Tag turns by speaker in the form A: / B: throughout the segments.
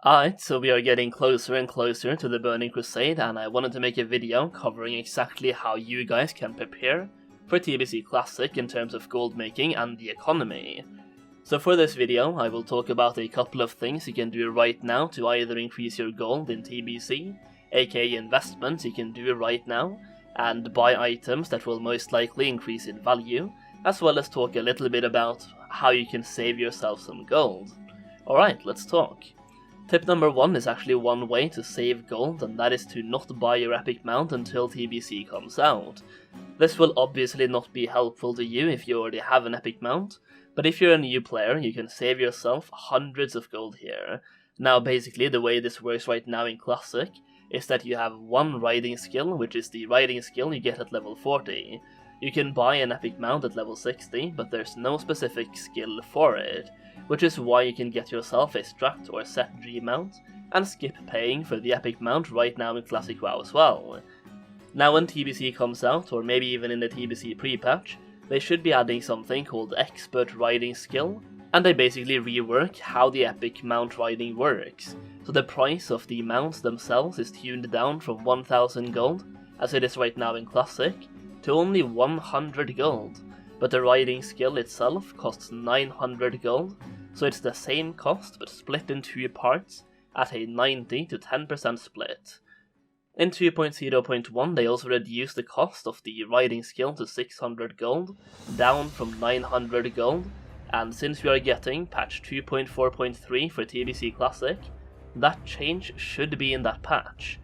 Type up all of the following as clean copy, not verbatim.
A: Alright, so we are getting closer and closer to the Burning Crusade, and I wanted to make a video covering exactly how you guys can prepare for TBC Classic in terms of gold making and the economy. So for this video, I will talk about a couple of things you can do right now to either increase your gold in TBC, aka investments you can do right now, and buy items that will most likely increase in value, as well as talk a little bit about how you can save yourself some gold. Alright, let's talk. Tip number 1 is actually one way to save gold, and that is to not buy your epic mount until TBC comes out. This will obviously not be helpful to you if you already have an epic mount, but if you're a new player, you can save yourself hundreds of gold here. Now basically the way this works right now in Classic is that you have one riding skill, which is the riding skill you get at level 40. You can buy an epic mount at level 60, but there's no specific skill for it, which is why you can get yourself a strat or set G mount and skip paying for the epic mount right now in Classic WoW as well. Now when TBC comes out, or maybe even in the TBC pre-patch, they should be adding something called Expert Riding Skill, and they basically rework how the epic mount riding works. So the price of the mounts themselves is tuned down from 1000 gold, as it is right now in Classic, to only 100 gold, but the riding skill itself costs 900 gold, so it's the same cost but split in two parts at a 90 to 10% split. In 2.0.1 they also reduced the cost of the riding skill to 600 gold, down from 900 gold, and since we are getting patch 2.4.3 for TBC Classic, that change should be in that patch.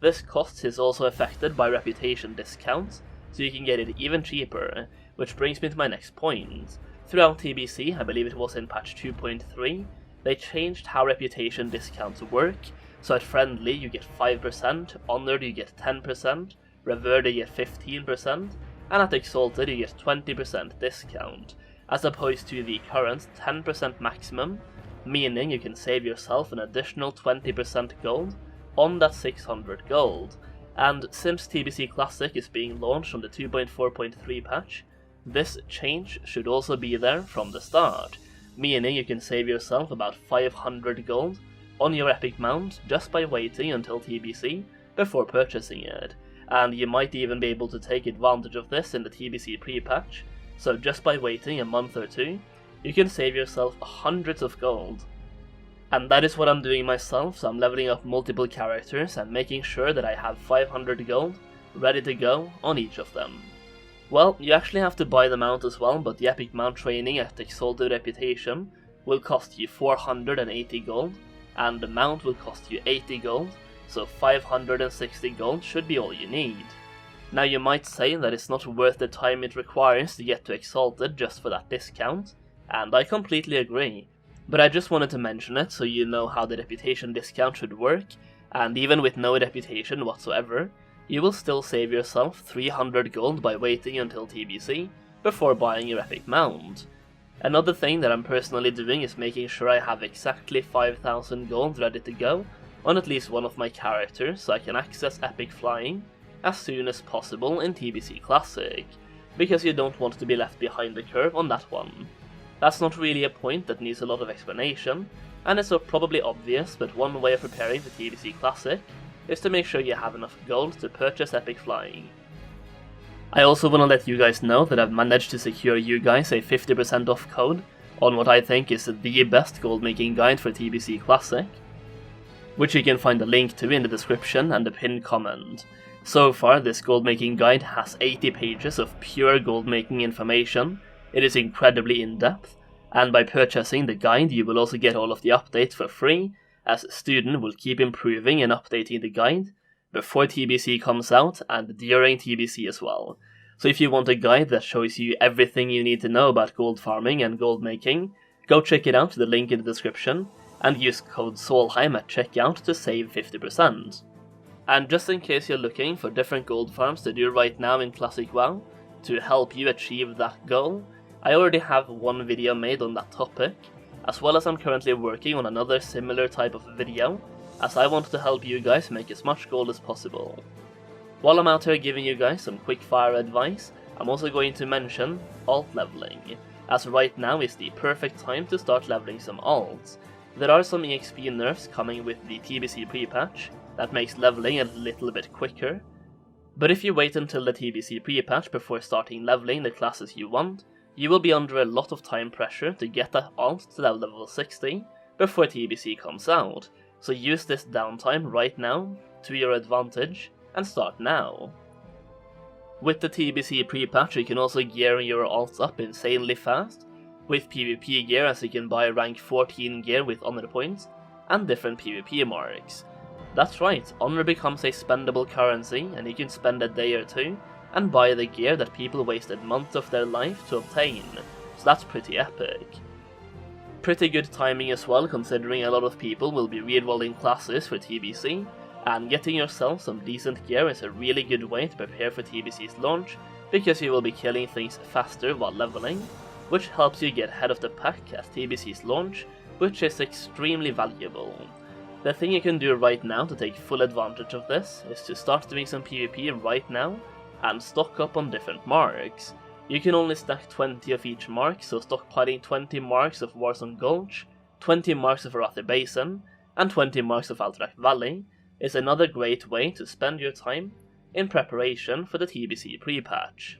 A: This cost is also affected by reputation discounts, so you can get it even cheaper, which brings me to my next point. Throughout TBC, I believe it was in patch 2.3, they changed how reputation discounts work, so at Friendly you get 5%, Honored you get 10%, Revered you get 15%, and at Exalted you get 20% discount, as opposed to the current 10% maximum, meaning you can save yourself an additional 20% gold on that 600 gold. And since TBC Classic is being launched on the 2.4.3 patch, this change should also be there from the start, meaning you can save yourself about 500 gold on your epic mount just by waiting until TBC before purchasing it, and you might even be able to take advantage of this in the TBC pre-patch, so just by waiting a month or two, you can save yourself hundreds of gold. And that is what I'm doing myself, so I'm leveling up multiple characters and making sure that I have 500 gold ready to go on each of them. Well, you actually have to buy the mount as well, but the epic mount training at Exalted Reputation will cost you 480 gold, and the mount will cost you 80 gold, so 560 gold should be all you need. Now you might say that it's not worth the time it requires to get to Exalted just for that discount, and I completely agree. But I just wanted to mention it so you know how the reputation discount should work, and even with no reputation whatsoever, you will still save yourself 300 gold by waiting until TBC before buying your epic mount. Another thing that I'm personally doing is making sure I have exactly 5000 gold ready to go on at least one of my characters so I can access epic flying as soon as possible in TBC Classic, because you don't want to be left behind the curve on that one. That's not really a point that needs a lot of explanation, and it's probably obvious, but one way of preparing for TBC Classic is to make sure you have enough gold to purchase epic flying. I also want to let you guys know that I've managed to secure you guys a 50% off code on what I think is the best gold making guide for TBC Classic, which you can find a link to in the description and the pinned comment. So far, this gold making guide has 80 pages of pure gold making information. It is incredibly in-depth, and by purchasing the guide you will also get all of the updates for free, as Student will keep improving and updating the guide before TBC comes out and during TBC as well. So if you want a guide that shows you everything you need to know about gold farming and gold making, go check it out, the link in the description, and use code Solheim at checkout to save 50%. And just in case you're looking for different gold farms to do right now in Classic WoW, to help you achieve that goal, I already have one video made on that topic, as well as I'm currently working on another similar type of video, as I want to help you guys make as much gold as possible. While I'm out here giving you guys some quick fire advice, I'm also going to mention alt leveling, as right now is the perfect time to start leveling some alts. There are some EXP nerfs coming with the TBC pre-patch that makes leveling a little bit quicker, but if you wait until the TBC pre-patch before starting leveling the classes you want, you will be under a lot of time pressure to get that alt to that level 60 before TBC comes out, so use this downtime right now to your advantage and start now. With the TBC pre-patch you can also gear your alts up insanely fast, with PvP gear as you can buy rank 14 gear with honor points and different PvP marks. That's right, honor becomes a spendable currency and you can spend a day or two and buy the gear that people wasted months of their life to obtain, so that's pretty epic. Pretty good timing as well, considering a lot of people will be re-enrolling classes for TBC, and getting yourself some decent gear is a really good way to prepare for TBC's launch, because you will be killing things faster while leveling, which helps you get ahead of the pack at TBC's launch, which is extremely valuable. The thing you can do right now to take full advantage of this is to start doing some PvP right now and stock up on different marks. You can only stack 20 of each mark, so stockpiling 20 marks of Warzone Gulch, 20 marks of Arathi Basin, and 20 marks of Alterac Valley is another great way to spend your time in preparation for the TBC pre-patch.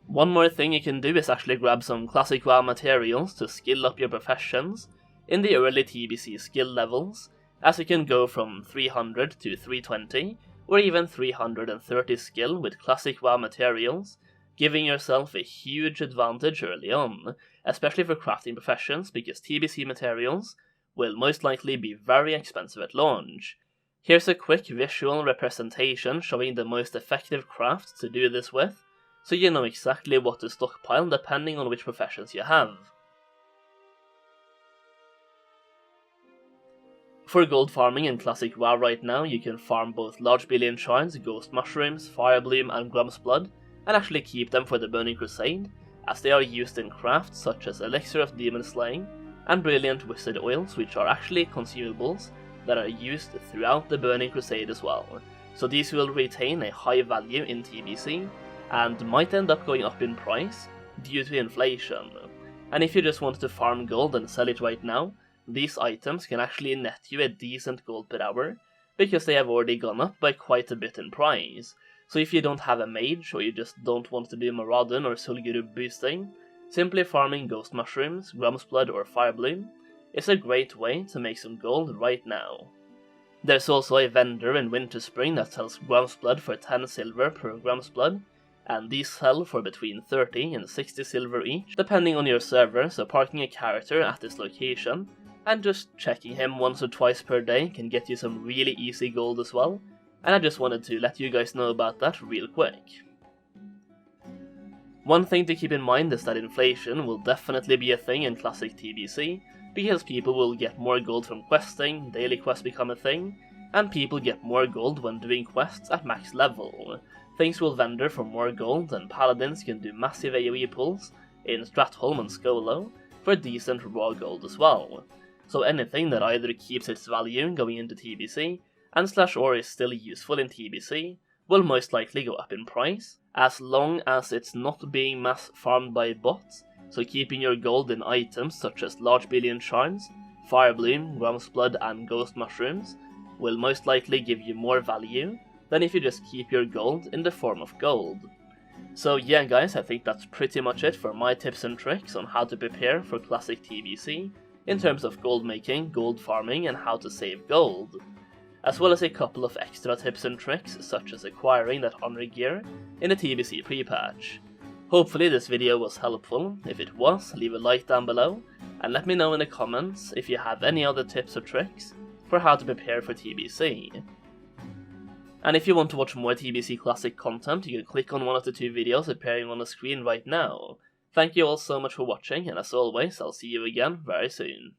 A: One more thing you can do is actually grab some classic WoW materials to skill up your professions in the early TBC skill levels, as you can go from 300 to 320 or even 330 skill with classic WoW materials, giving yourself a huge advantage early on, especially for crafting professions because TBC materials will most likely be very expensive at launch. Here's a quick visual representation showing the most effective crafts to do this with, so you know exactly what to stockpile depending on which professions you have. For gold farming in classic WoW right now, you can farm both large billion shards, ghost mushrooms, fire bloom and grum's blood, and actually keep them for the Burning Crusade, as they are used in crafts such as elixir of demon slaying and brilliant wizard oils, which are actually consumables that are used throughout the Burning Crusade as well, so these will retain a high value in TBC and might end up going up in price due to inflation. And if you just want to farm gold and sell it right now, these items can actually net you a decent gold per hour, because they have already gone up by quite a bit in price. So if you don't have a mage, or you just don't want to do Maraudon or Sulguru boosting, simply farming ghost mushrooms, grum's blood or fire bloom is a great way to make some gold right now. There's also a vendor in Winterspring that sells grum's blood for 10 silver per grum's blood, and these sell for between 30 and 60 silver each, depending on your server, so parking a character at this location and just checking him once or twice per day can get you some really easy gold as well, and I just wanted to let you guys know about that real quick. One thing to keep in mind is that inflation will definitely be a thing in classic TBC, because people will get more gold from questing, daily quests become a thing, and people get more gold when doing quests at max level. Things will vendor for more gold, and paladins can do massive AoE pulls in Stratholme and Skolo for decent raw gold as well. So anything that either keeps its value going into TBC and /or is still useful in TBC will most likely go up in price, as long as it's not being mass farmed by bots, so keeping your gold in items such as large billion shards, fire bloom, grum's blood and ghost mushrooms will most likely give you more value than if you just keep your gold in the form of gold. So yeah guys, I think that's pretty much it for my tips and tricks on how to prepare for classic TBC in terms of gold making, gold farming and how to save gold, as well as a couple of extra tips and tricks such as acquiring that honor gear in the TBC pre-patch. Hopefully this video was helpful. If it was, leave a like down below and let me know in the comments if you have any other tips or tricks for how to prepare for TBC. And if you want to watch more TBC Classic content, you can click on one of the two videos appearing on the screen right now. Thank you all so much for watching, and as always, I'll see you again very soon.